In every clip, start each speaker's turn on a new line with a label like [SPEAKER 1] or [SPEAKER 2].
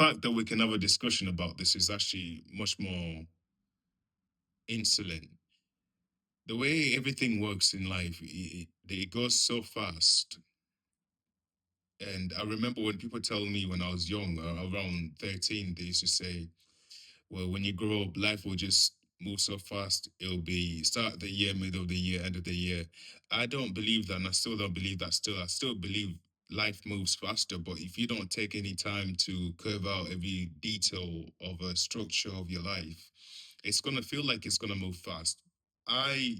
[SPEAKER 1] fact that we can have a discussion about this is actually much more insolent. The way everything works in life, it goes so fast. And I remember when people tell me when I was young, around 13, they used to say, well, when you grow up, life will just move so fast. It'll be start of the year, middle of the year, end of the year. I don't believe that, and I still don't believe that still. I still believe life moves faster, but if you don't take any time to curve out every detail of a structure of your life, it's gonna feel like it's gonna move fast. I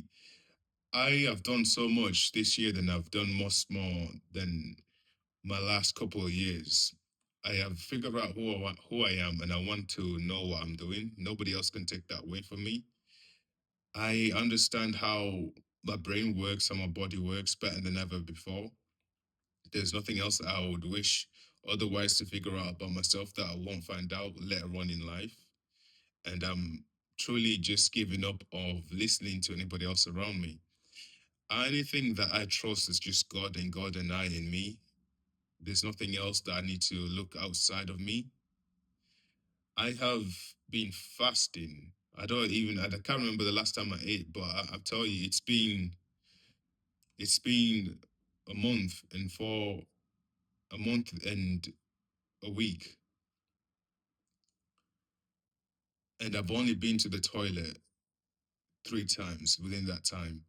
[SPEAKER 1] I have done so much this year than I've done much more than my last couple of years. I have figured out who I am, and I want to know what I'm doing. Nobody else can take that away from me. I understand how my brain works and my body works better than ever before. There's nothing else I would wish otherwise to figure out about myself that I won't find out later on in life. And I'm truly just giving up of listening to anybody else around me. Anything that I trust is just God and I in me. There's nothing else that I need to look outside of me. I have been fasting. I can't remember the last time I ate, but I tell you, it's been a month and for a month and a week, and I've only been to the toilet 3 times within that time.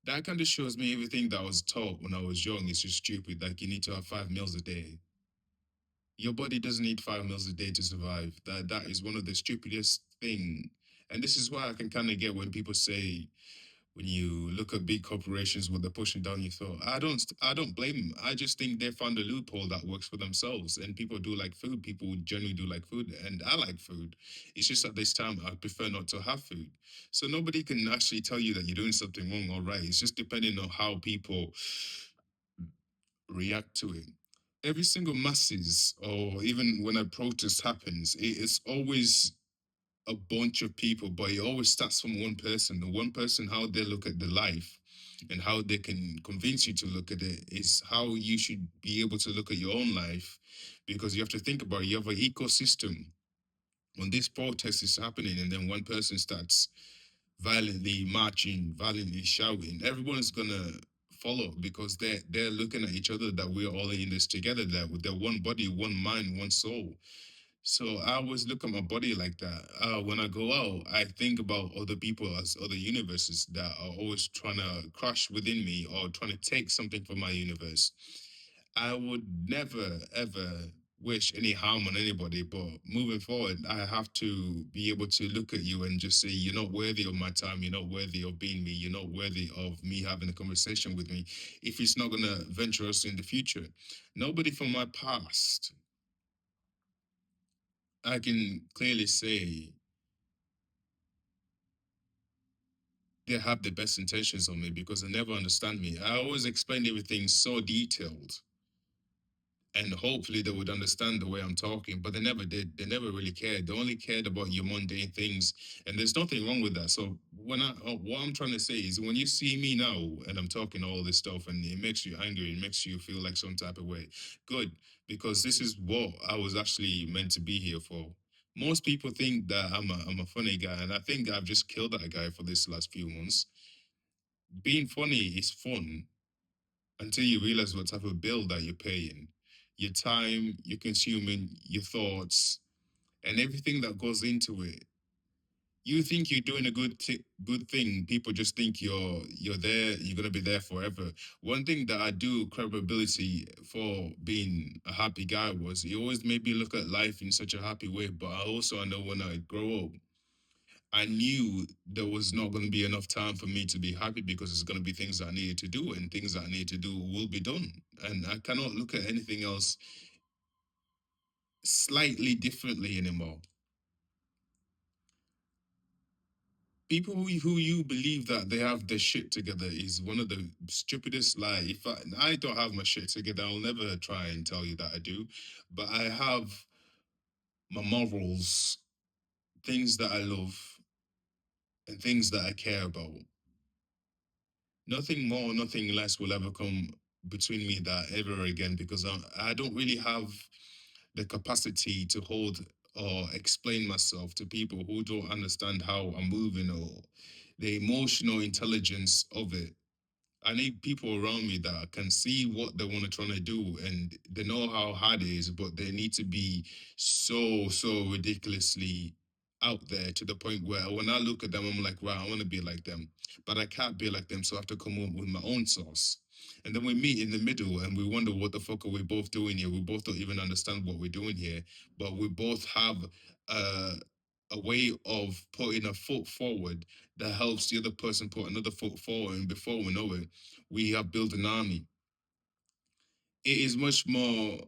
[SPEAKER 1] That kind of shows me everything that I was taught when I was young is just stupid. Like you need to have 5 meals a day. Your body doesn't need 5 meals a day to survive. That is one of the stupidest thing. And this is why I can kind of get when people say when you look at big corporations what they're pushing down your throat. I don't blame them. I just think they found a loophole that works for themselves. And people do like food. People generally do like food, and I like food. It's just at this time I prefer not to have food. So nobody can actually tell you that you're doing something wrong or right. It's just depending on how people react to it. Every single masses, or even when a protest happens, it's always a bunch of people, but it always starts from one person. The one person, how they look at the life and how they can convince you to look at it is how you should be able to look at your own life. Because you have to think about it, you have an ecosystem. When this protest is happening and then one person starts violently marching, violently shouting, everyone's gonna follow because they're looking at each other that we're all in this together, that they're one body, one mind, one soul. So I always look at my body like that. When I go out, I think about other people as other universes that are always trying to crush within me or trying to take something from my universe. I would never ever wish any harm on anybody, but moving forward, I have to be able to look at you and just say, you're not worthy of my time, you're not worthy of being me, you're not worthy of me having a conversation with me if it's not gonna venture us in the future. Nobody from my past, I can clearly say they have the best intentions on me because they never understand me. I always explain everything so detailed, and hopefully they would understand the way I'm talking, but they never did. They never really cared. They only cared about your mundane things, and there's nothing wrong with that. So what I'm trying to say is, when you see me now and I'm talking all this stuff, and it makes you angry, it makes you feel like some type of way. Good, because this is what I was actually meant to be here for. Most people think that I'm a funny guy, and I think I've just killed that guy for this last few months. Being funny is fun until you realize what type of bill that you're paying, your time, you're consuming, your thoughts, and everything that goes into it. You think you're doing a good thing. People just think you're there. You're gonna be there forever. One thing that I do credibility for being a happy guy was he always made me look at life in such a happy way. But I know when I grow up, I knew there was not going to be enough time for me to be happy because there's going to be things that I needed to do, and things that I need to do will be done. And I cannot look at anything else slightly differently anymore. People who you believe that they have their shit together is one of the stupidest lie. If I don't have my shit together, I'll never try and tell you that I do, but I have my morals, things that I love, and things that I care about. Nothing more, nothing less will ever come between me that ever again because I don't really have the capacity to hold or explain myself to people who don't understand how I'm moving or the emotional intelligence of it. I need people around me that can see what they want to try to do and they know how hard it is, but they need to be so ridiculously out there to the point where when I look at them, I'm like, wow, I want to be like them, but I can't be like them, so I have to come up with my own sauce. And then we meet in the middle and we wonder what the fuck are we both doing here? We both don't even understand what we're doing here, but we both have uh, a way of putting a foot forward that helps the other person put another foot forward. And before we know it, we have built an army. It is much more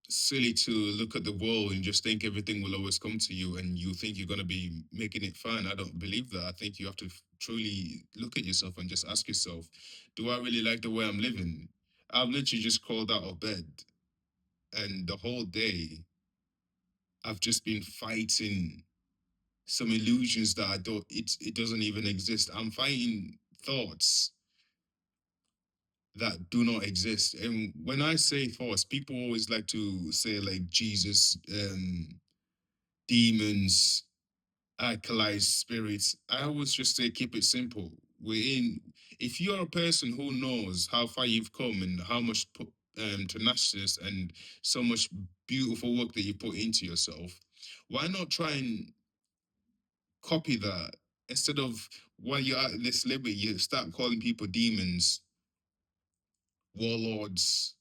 [SPEAKER 1] silly to look at the world and just think everything will always come to you and you think you're going to be making it fine. I don't believe that. I think you have to truly look at yourself and just ask yourself, do I really like the way I'm living? I've literally just crawled out of bed and the whole day I've just been fighting some illusions that I don't, it doesn't even exist. I'm fighting thoughts that do not exist. And when I say thoughts, people always like to say like Jesus, demons, alkalized spirits. I always just say keep it simple. We're in. If you're a person who knows how far you've come and how much tenacity and so much beautiful work that you put into yourself, why not try and copy that instead of while you're at this liberty, you start calling people demons, warlords,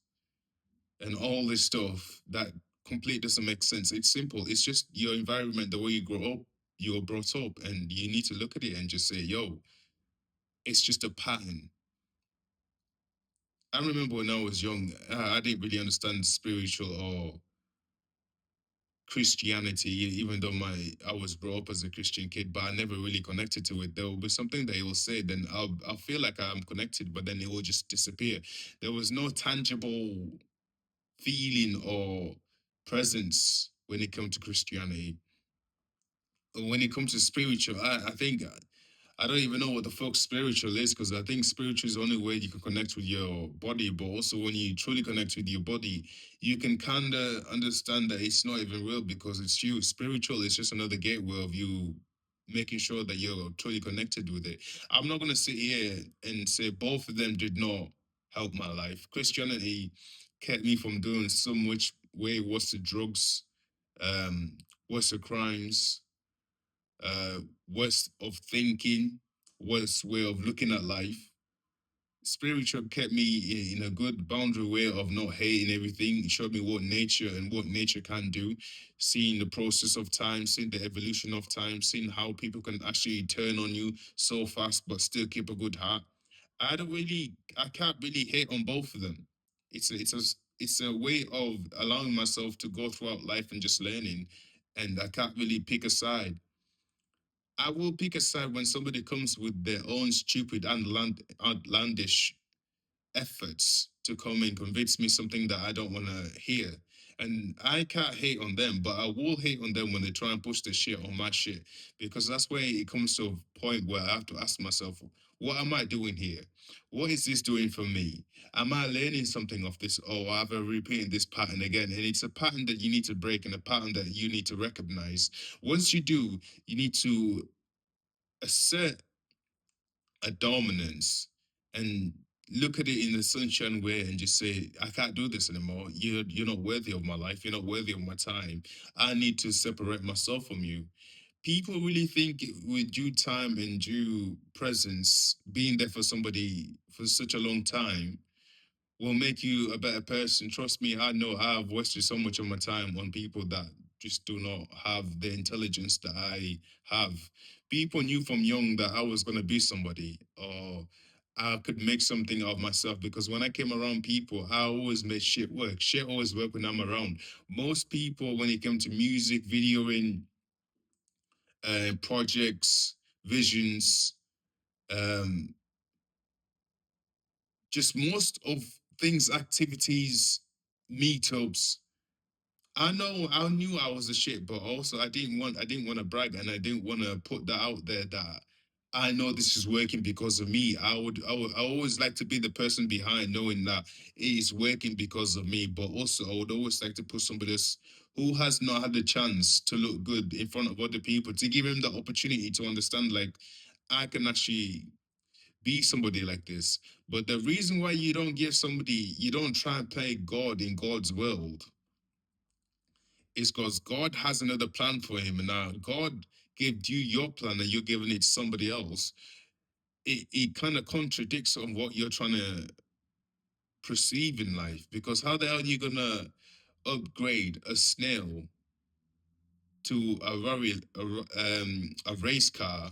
[SPEAKER 1] and all this stuff that completely doesn't make sense. It's simple. It's just your environment, the way you grow up, you're brought up, and you need to look at it and just say, yo, it's just a pattern. I remember when I was young, I didn't really understand spiritual or Christianity, even though I was brought up as a Christian kid, but I never really connected to it. There will be something that he will say, then I'll feel like I'm connected, but then it will just disappear. There was no tangible feeling or presence when it comes to Christianity. When it comes to spiritual, I think I don't even know what the fuck spiritual is because I think spiritual is the only way you can connect with your body. But also, when you truly connect with your body, you can kind of understand that it's not even real because it's you. Spiritual is just another gateway of you making sure that you're truly connected with it. I'm not going to sit here and say both of them did not help my life. Christianity kept me from doing so much way worse to drugs, um, worse to crimes, uh, worst of thinking, worst way of looking at life. Spiritual kept me in a good boundary way of not hating everything. It showed me what nature and what nature can do, seeing the process of time, seeing the evolution of time, seeing how people can actually turn on you so fast but still keep a good heart. I can't really hate on both of them. It's a way of allowing myself to go throughout life and just learning, and I can't really pick a side. I will pick a side when somebody comes with their own stupid and outlandish efforts to come and convince me something that I don't want to hear. And I can't hate on them, but I will hate on them when they try and push the shit on my shit. Because that's where it comes to a point where I have to ask myself, what am I doing here? What is this doing for me? Am I learning something off this or have I repeating this pattern again? And it's a pattern that you need to break and a pattern that you need to recognize. Once you do, you need to assert a dominance and look at it in a sunshine way and just say, I can't do this anymore. You're not worthy of my life. You're not worthy of my time. I need to separate myself from you. People really think with due time and due presence, being there for somebody for such a long time will make you a better person. Trust me, I know I've wasted so much of my time on people that just do not have the intelligence that I have. People knew from young that I was going to be somebody or I could make something of myself because when I came around people, I always made shit work. Shit always work when I'm around. Most people, when it came to music, videoing, projects, visions, um, just most of things, activities, meetups, I knew I was a shit, but also I didn't want to brag and I didn't want to put that out there that I know this is working because of me. I always like to be the person behind knowing that it is working because of me, but also I would always like to put somebody else who has not had the chance to look good in front of other people, to give him the opportunity to understand, like, I can actually be somebody like this. But the reason why you don't try and play God in God's world is because God has another plan for him. And now God gave you your plan and you're giving it to somebody else. It kind of contradicts on what you're trying to perceive in life. Because how the hell are you gonna upgrade a snail to a race car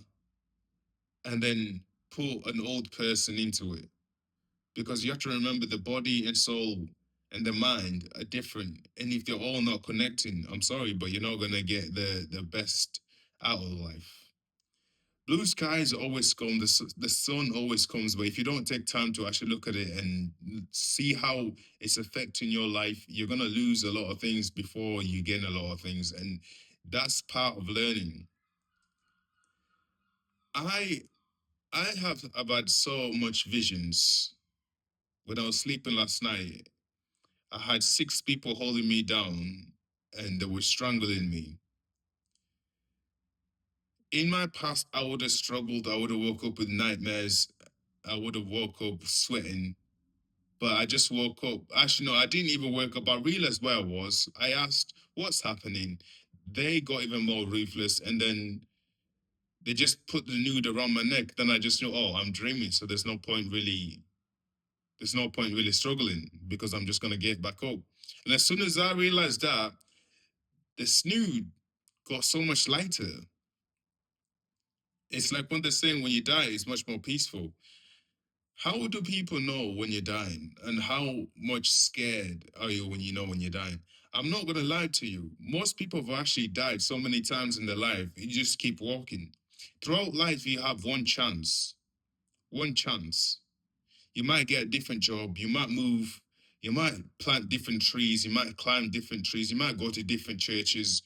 [SPEAKER 1] and then put an old person into it? Because you have to remember the body and soul and the mind are different. And if they're all not connecting, I'm sorry, but you're not gonna get the best out of life. Blue skies always come, the sun always comes, but if you don't take time to actually look at it and see how it's affecting your life, you're gonna lose a lot of things before you gain a lot of things. And that's part of learning. I I have I've had so much visions. When I was sleeping last night, I had six people holding me down and they were strangling me. In my past, I would have struggled. I would have woke up with nightmares. I would have woke up sweating. But I just woke up. Actually, no, I didn't even wake up. I realized where I was. I asked, what's happening? They got even more ruthless. And then they just put the noose around my neck. Then I just knew, oh, I'm dreaming. So there's no point really struggling because I'm just going to get back up. And as soon as I realized that, the snood got so much lighter. It's like when they're saying when you die, it's much more peaceful. How do people know when you're dying? And how much scared are you when you know when you're dying? I'm not going to lie to you. Most people have actually died so many times in their life. You just keep walking. Throughout life, you have one chance. One chance. You might get a different job. You might move. You might plant different trees. You might climb different trees. You might go to different churches.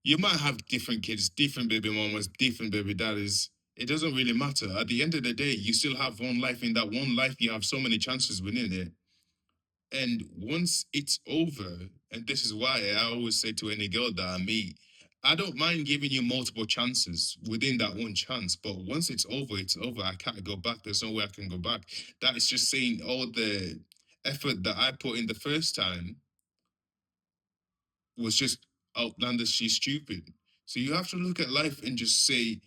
[SPEAKER 1] You might have different kids, different baby mamas, different baby daddies. It doesn't really matter. At the end of the day, you still have one life. In that one life, you have so many chances within it. And once it's over, and this is why I always say to any girl that I meet, I don't mind giving you multiple chances within that one chance. But once it's over, it's over. I can't go back. There's no way I can go back. That is just saying all the effort that I put in the first time was just outlandishly stupid. So you have to look at life and just say,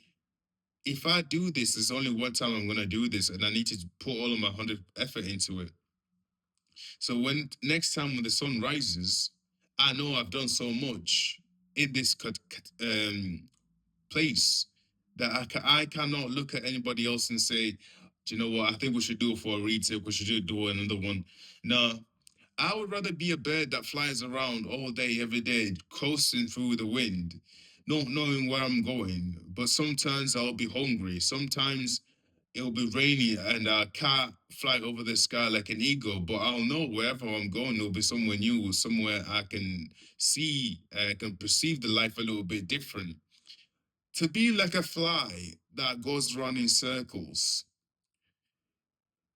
[SPEAKER 1] if I do this, there's only one time I'm gonna do this, and I need to put all of my 100 effort into it. So when next time when the sun rises, I know I've done so much in this place that I cannot look at anybody else and say, do you know what? I think we should do it for a retake. We should do another one. No, I would rather be a bird that flies around all day, every day, coasting through the wind, not knowing where I'm going. But sometimes I'll be hungry. Sometimes it'll be rainy and I can't fly over the sky like an eagle, but I'll know wherever I'm going, it'll be somewhere new, somewhere I can see, I can perceive the life a little bit different. To be like a fly that goes around in circles,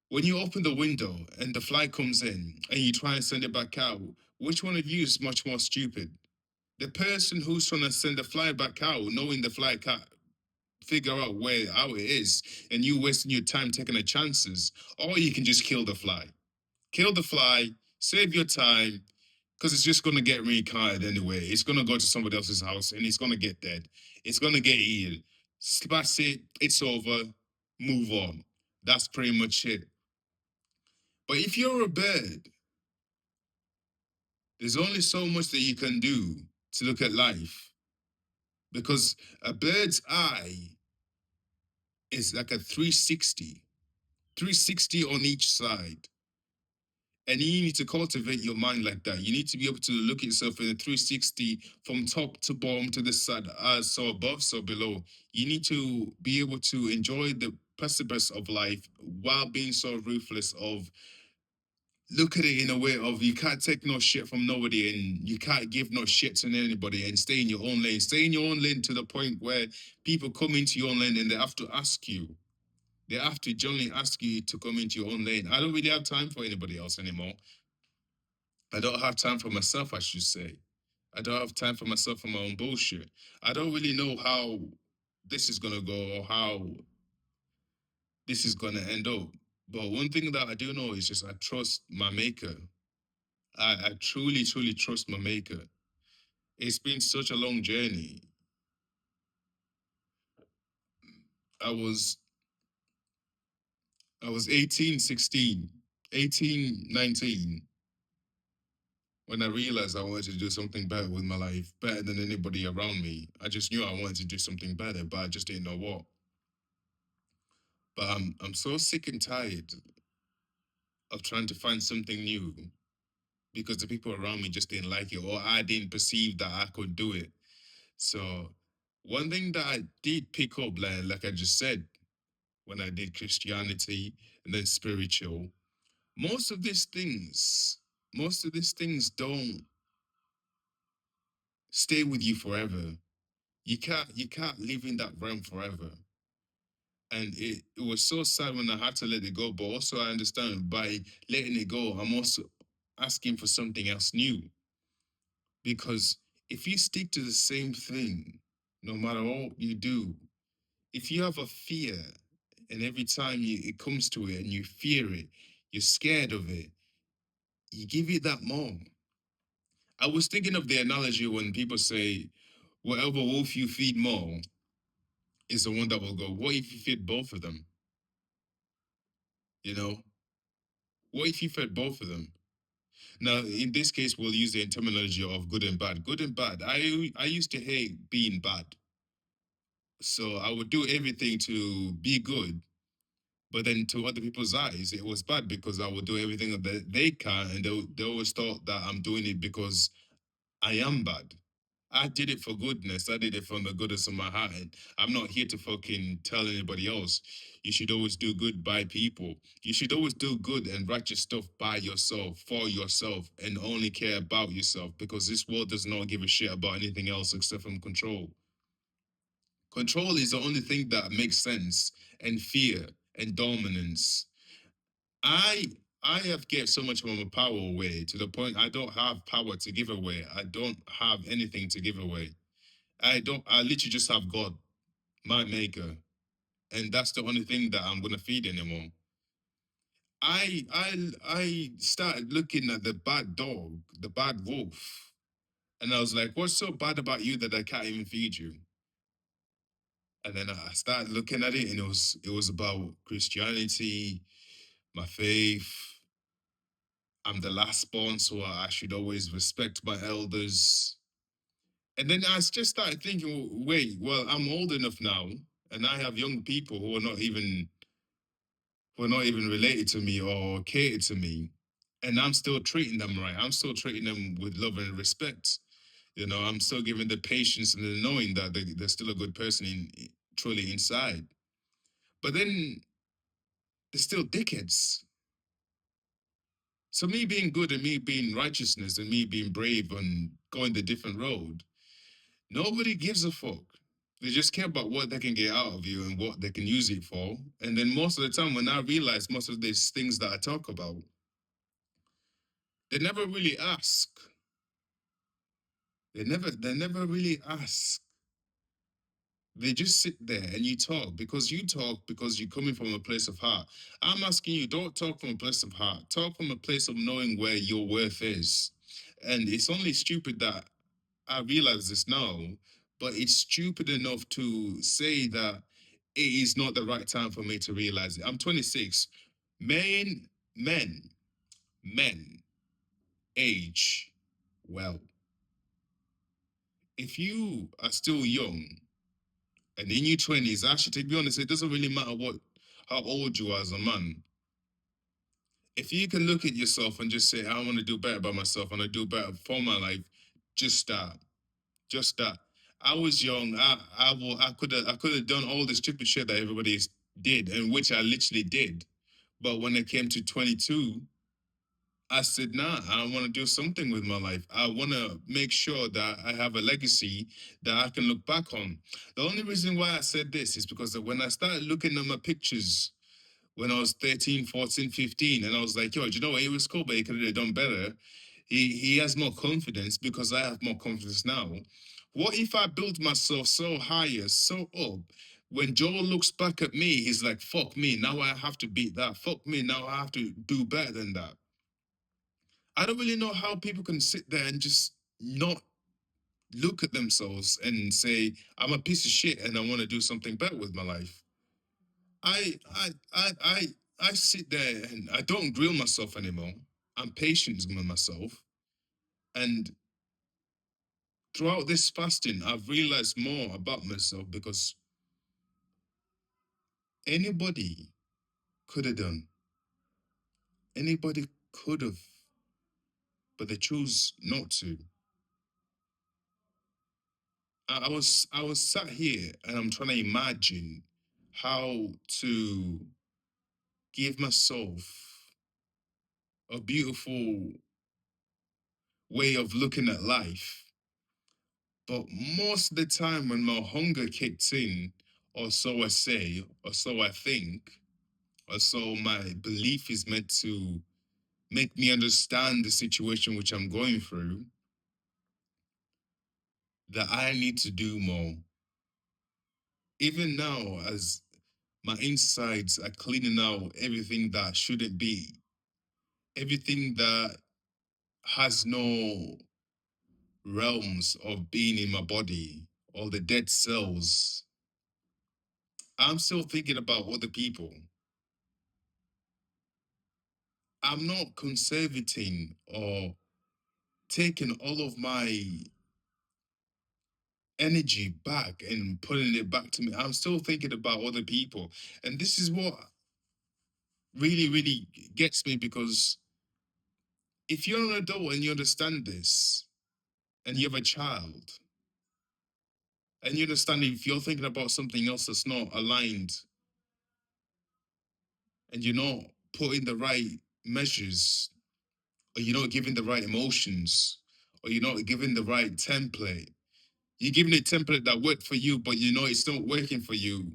[SPEAKER 1] when you open the window and the fly comes in and you try and send it back out, which one of you is much more stupid? The person who's trying to send the fly back out, knowing the fly can't figure out where how it is, and you wasting your time taking the chances, or you can just kill the fly. Kill the fly, save your time, because it's just gonna get reincarnated anyway. It's gonna go to somebody else's house and it's gonna get dead. It's gonna get eaten. That's it, it's over, move on. That's pretty much it. But if you're a bird, there's only so much that you can do to look at life. Because a bird's eye is like a 360, 360 on each side. And you need to cultivate your mind like that. You need to be able to look at yourself in a 360 from top to bottom to the side, so above, so below. You need to be able to enjoy the precipice of life while being so ruthless of look at it in a way of you can't take no shit from nobody and you can't give no shit to anybody and stay in your own lane. Stay in your own lane to the point where people come into your own lane and they have to ask you. They have to generally ask you to come into your own lane. I don't really have time for anybody else anymore. I don't have time for myself, I should say. I don't have time for myself for my own bullshit. I don't really know how this is gonna go or how this is gonna end up. But one thing that I do know is just I trust my maker. I truly, truly trust my maker. It's been such a long journey. I was I was 18, 16, 18, 19 when I realized I wanted to do something better with my life, better than anybody around me. I just knew I wanted to do something better, but I just didn't know what. But I'm so sick and tired of trying to find something new because the people around me just didn't like it or I didn't perceive that I could do it. So one thing that I did pick up, like I just said, when I did Christianity and then spiritual, most of these things, most of these things don't stay with you forever. You can't live in that realm forever. And it was so sad when I had to let it go, but also I understand by letting it go, I'm also asking for something else new. Because if you stick to the same thing, no matter what you do, if you have a fear and every time it comes to it and you fear it, you're scared of it, you give it that more. I was thinking of the analogy when people say, whatever wolf you feed more is the one that will go. What if you feed both of them? You know, what if you fed both of them? Now, in this case, we'll use the terminology of good and bad. Good and bad. I used to hate being bad, so I would do everything to be good. But then, to other people's eyes, it was bad because I would do everything that they can, and they always thought that I'm doing it because I am bad. I did it for goodness. I did it from the goodness of my heart. And I'm not here to fucking tell anybody else. You should always do good by people. You should always do good and righteous stuff by yourself, for yourself, and only care about yourself because this world does not give a shit about anything else except from control. Control is the only thing that makes sense, and fear and dominance. I I have gave so much of my power away to the point I don't have power to give away. I don't have anything to give away. I literally just have God, my maker. And that's the only thing that I'm gonna feed anymore. I started looking at the bad dog, the bad wolf. And I was like, what's so bad about you that I can't even feed you? And then I started looking at it and it was about Christianity, my faith. I'm the last born, so I should always respect my elders. And then I just started thinking, wait, well, I'm old enough now, and I have young people who are not even related to me or catered to me, and I'm still treating them right. I'm still treating them with love and respect. I'm still giving the patience and the knowing that they're still a good person truly inside. But then they're still dickheads. So me being good and me being righteousness and me being brave and going the different road, nobody gives a fuck. They just care about what they can get out of you and what they can use it for. And then most of the time, when I realize most of these things that I talk about, they never really ask. They never really ask. They just sit there and you talk because you're coming from a place of heart. I'm asking you, don't talk from a place of heart. Talk from a place of knowing where your worth is. And it's only stupid that I realize this now, but it's stupid enough to say that it is not the right time for me to realize it. I'm 26. Men, men, men age well. If you are still young and in your 20s, actually, to be honest, it doesn't really matter how old you are as a man. If you can look at yourself and just say, I want to do better by myself, I want to do better for my life, just start. Just that. I was young. I could have done all the stupid shit that everybody did, and which I literally did. But when it came to 22, I said, nah, I want to do something with my life. I want to make sure that I have a legacy that I can look back on. The only reason why I said this is because when I started looking at my pictures when I was 13, 14, 15, and I was like, yo, do you know what? It was cool, but you could have done better. He has more confidence because I have more confidence now. What if I build myself so higher, so up? When Joel looks back at me, he's like, fuck me, now I have to beat that. Fuck me, now I have to do better than that. I don't really know how people can sit there and just not look at themselves and say, I'm a piece of shit and I want to do something better with my life. I I I I I sit there and I don't grill myself anymore. I'm patient with myself. And throughout this fasting, I've realized more about myself because anybody could have done. Anybody could have, but they chose not to. I was sat here and I'm trying to imagine how to give myself a beautiful way of looking at life. But most of the time when my hunger kicks in, or so I say, or so I think, or so my belief is meant to make me understand the situation which I'm going through, that I need to do more. Even now, as my insides are cleaning out everything that shouldn't be, everything that has no realms of being in my body, all the dead cells, I'm still thinking about other people. I'm not conservating or taking all of my energy back and putting it back to me. I'm still thinking about other people. And this is what really, really gets me because if you're an adult and you understand this and you have a child and you understand if you're thinking about something else that's not aligned and you're not putting the right measures or you're not giving the right emotions or you're not giving the right template, you're giving a template that worked for you, but you know it's not working for you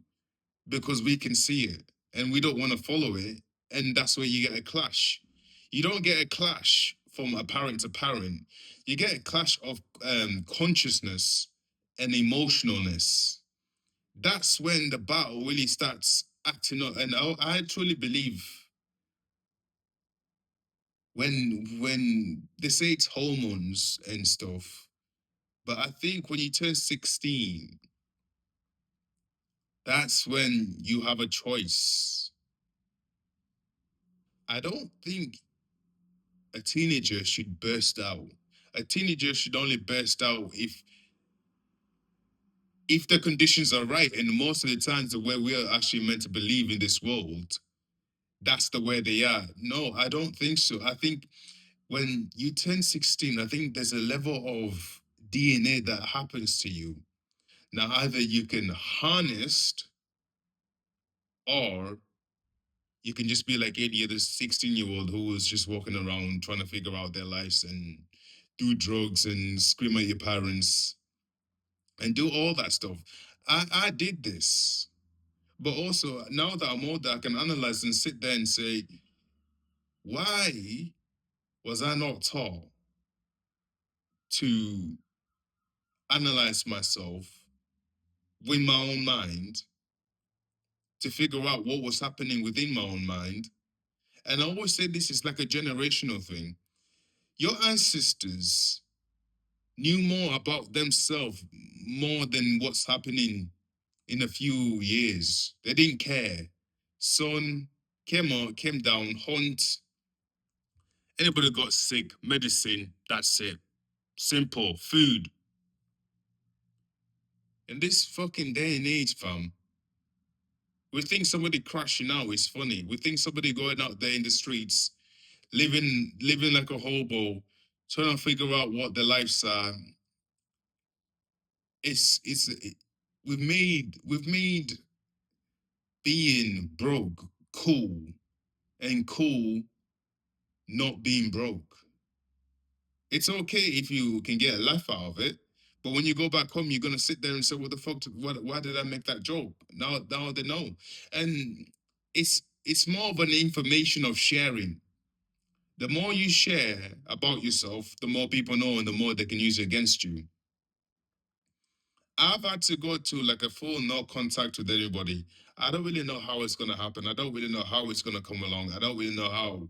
[SPEAKER 1] because we can see it and we don't want to follow it. And that's where you get a clash. You don't get a clash from a parent to parent. You get a clash of consciousness and emotionalness. That's when the battle really starts acting up. And I truly believe when they say it's hormones and stuff, but I think when you turn 16, that's when you have a choice. I don't think a teenager should burst out. A teenager should only burst out if the conditions are right. And most of the times, the way we are actually meant to believe in this world, that's the way they are. No, I don't think so. I think when you turn 16, I think there's a level of DNA that happens to you. Now, either you can harness or you can just be like any other 16-year-old who was just walking around trying to figure out their lives and do drugs and scream at your parents and do all that stuff. I did this. But also, now that I'm older, I can analyze and sit there and say, why was I not taught to analyze myself with my own mind to figure out what was happening within my own mind? And I always say this is like a generational thing. Your ancestors knew more about themselves more than what's happening in a few years. They didn't care. Sun came out, came down, hunt. Anybody got sick, medicine, that's it. Simple. Food. In this fucking day and age, fam, we think somebody crashing out is funny. We think somebody going out there in the streets, living like a hobo, trying to figure out what their lives are. We've made being broke cool and cool not being broke. It's okay if you can get a laugh out of it, but when you go back home, you're gonna sit there and say, "What the fuck? Why did I make that joke?" Now they know, and it's more of an information of sharing. The more you share about yourself, the more people know and the more they can use it against you. I've had to go to like a full no contact with anybody. I don't really know how it's gonna happen. I don't really know how it's gonna come along. I don't really know how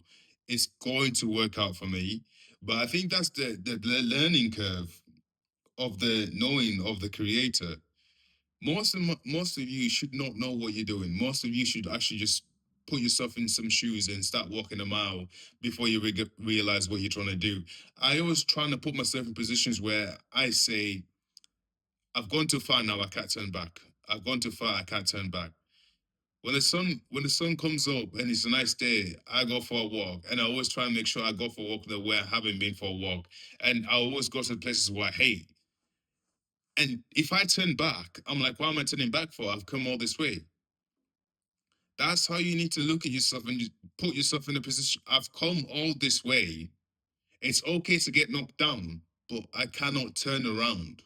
[SPEAKER 1] it's going to work out for me. But I think that's the learning curve of the knowing of the creator. Most of you should not know what you're doing. Most of you should actually just put yourself in some shoes and start walking a mile before you realize what you're trying to do. I always trying to put myself in positions where I say, I've gone too far now, I can't turn back. I've gone too far, I can't turn back. When the sun comes up and it's a nice day, I go for a walk. And I always try and make sure I go for a walk that where I haven't been for a walk. And I always go to the places where I hate. And if I turn back, I'm like, what am I turning back for? I've come all this way. That's how you need to look at yourself and put yourself in a position. I've come all this way. It's okay to get knocked down, but I cannot turn around.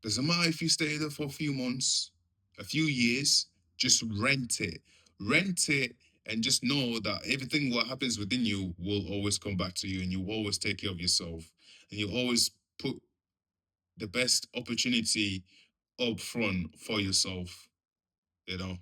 [SPEAKER 1] Doesn't matter if you stay there for a few months, a few years, just rent it. Rent it and just know that everything what happens within you will always come back to you and you will always take care of yourself. And you always put the best opportunity up front for yourself, you know.